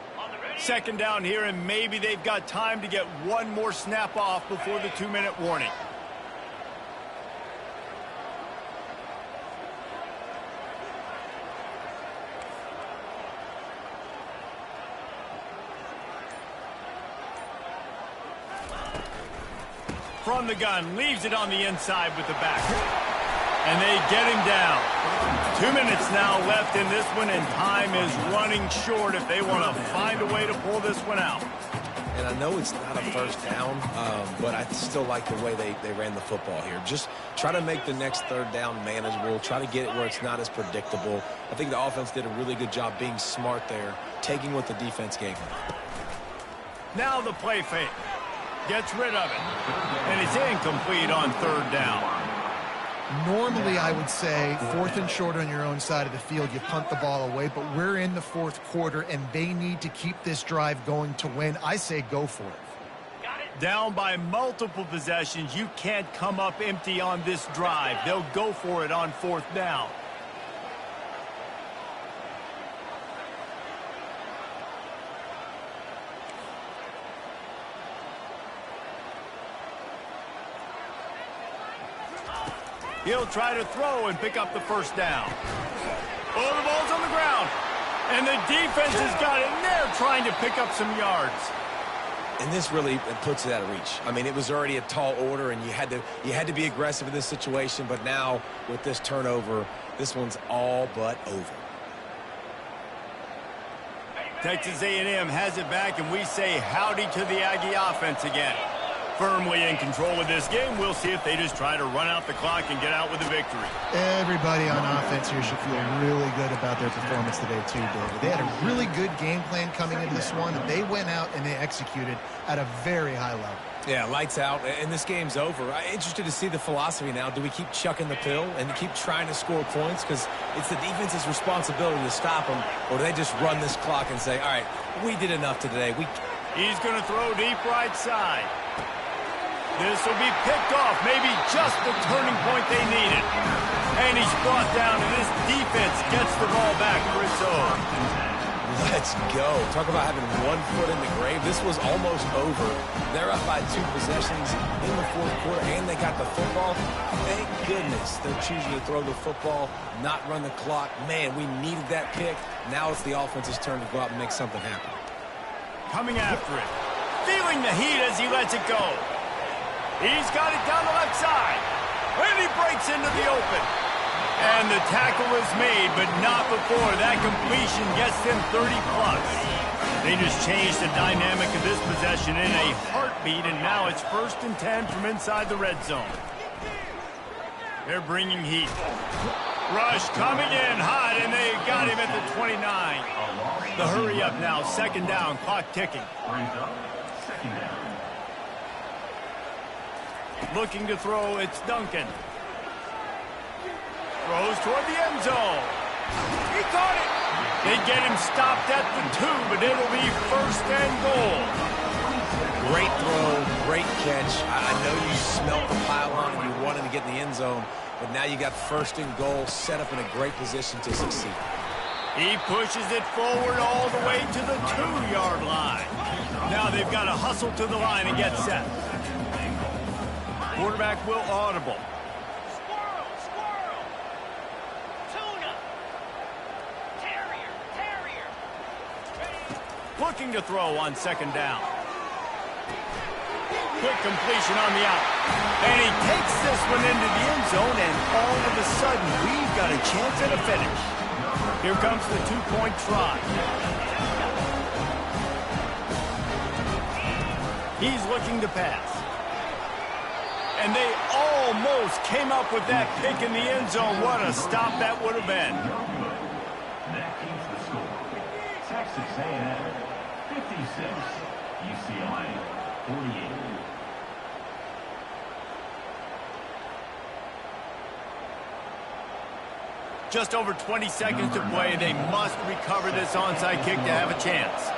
2nd down here, and maybe they've got time to get one more snap off before the 2-minute warning. From the gun, leaves it on the inside with the back. And they get him down. 2 minutes now left in this one, and time is running short if they want to find a way to pull this one out. And I know it's not a 1st down, but I still like the way they ran the football here. Just try to make the next 3rd down manageable. Try to get it where it's not as predictable. I think the offense did a really good job being smart there, taking what the defense gave them. Now the play fake. Gets rid of it. And it's incomplete on 3rd down. Normally, I would say 4th and short on your own side of the field, you punt the ball away, but we're in the 4th quarter, and they need to keep this drive going to win. I say go for it. Down by multiple possessions, you can't come up empty on this drive. They'll go for it on 4th down. He'll try to throw and pick up the 1st down. Oh, the ball's on the ground. And the defense has got it, and they're trying to pick up some yards. And this really puts it out of reach. I mean, it was already a tall order, and you had to be aggressive in this situation. But now, with this turnover, this one's all but over. Texas A&M has it back, and we say howdy to the Aggie offense again. Firmly in control of this game. We'll see if they just try to run out the clock and get out with a victory. Everybody on offense here should feel really good about their performance today too, David. They had a really good game plan coming into this one, and they went out and they executed at a very high level. Yeah, lights out, and this game's over. I'm interested to see the philosophy now. Do we keep chucking the pill and keep trying to score points? Because it's the defense's responsibility to stop them, or do they just run this clock and say, all right, we did enough today. He's going to throw deep right side. This will be picked off, maybe just the turning point they needed. And he's brought down, and this defense gets the ball back for its own. Let's go. Talk about having one foot in the grave. This was almost over. They're up by 2 possessions in the fourth quarter, and they got the football. Thank goodness they're choosing to throw the football, not run the clock. Man, we needed that pick. Now it's the offense's turn to go out and make something happen. Coming after it. Feeling the heat as he lets it go. He's got it down the left side. And he breaks into the open. And the tackle is made, but not before that completion gets them 30-plus. They just changed the dynamic of this possession in a heartbeat, and now it's 1st and 10 from inside the red zone. They're bringing heat. Rush coming in hot, and they got him at the 29. The hurry up now, 2nd down, clock ticking. Second down. Looking to throw, it's Duncan. Throws toward the end zone. He caught it. They get him stopped at the 2, but it'll be 1st and goal. Great throw, great catch. I know you smelt the pylon and you wanted to get in the end zone, but now you got 1st and goal set up in a great position to succeed. He pushes it forward all the way to the 2-yard line. Now they've got to hustle to the line and get set. Quarterback will audible. Squirrel, squirrel. Tuna. Terrier. Looking to throw on 2nd down. Quick completion on the out. And he takes this one into the end zone, and all of a sudden, we've got a chance at a finish. Here comes the 2-point try. He's looking to pass. And they almost came up with that pick in the end zone. What a stop that would have been. That keeps the score. Texas A&M 56, UCLA 48. Just over 20 seconds to play. They must recover this onside kick to have a chance.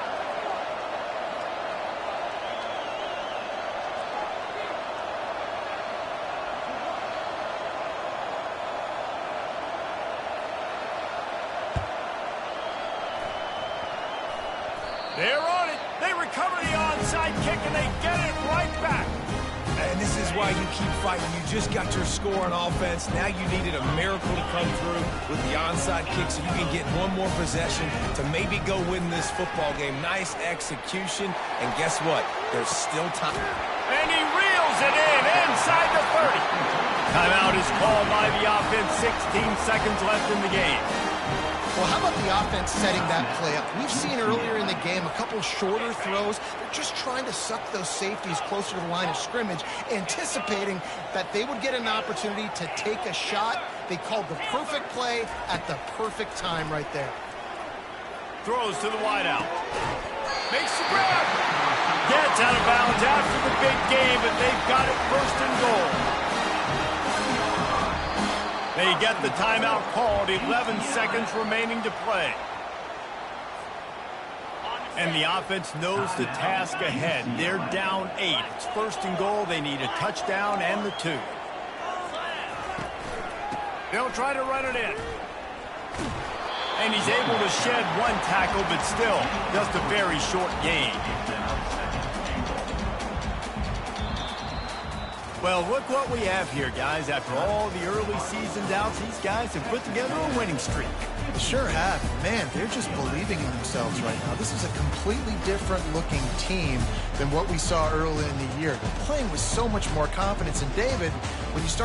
They're on it. They recover the onside kick, and they get it right back. And this is why you keep fighting. You just got your score on offense. Now you needed a miracle to come through with the onside kick so you can get one more possession to maybe go win this football game. Nice execution. And guess what? There's still time. And he reels it in inside the 30. Timeout is called by the offense. 16 seconds left in the game. Well, how about the offense setting that play up? We've seen earlier in the game a couple shorter throws. They're just trying to suck those safeties closer to the line of scrimmage, anticipating that they would get an opportunity to take a shot. They called the perfect play at the perfect time right there. Throws to the wideout. Makes the grab. Gets out of bounds after the big game, but they've got it 1st and goal. They get the timeout called, 11 seconds remaining to play. And the offense knows the task ahead. They're down 8. It's 1st and goal. They need a touchdown and the 2. They'll try to run it in. And he's able to shed one tackle, but still just a very short gain. Well, look what we have here, guys. After all the early season shadows and doubts, these guys have put together a winning streak. Sure have. Man, they're just believing in themselves right now. This is a completely different looking team than what we saw early in the year. They're playing with so much more confidence. And David, when you start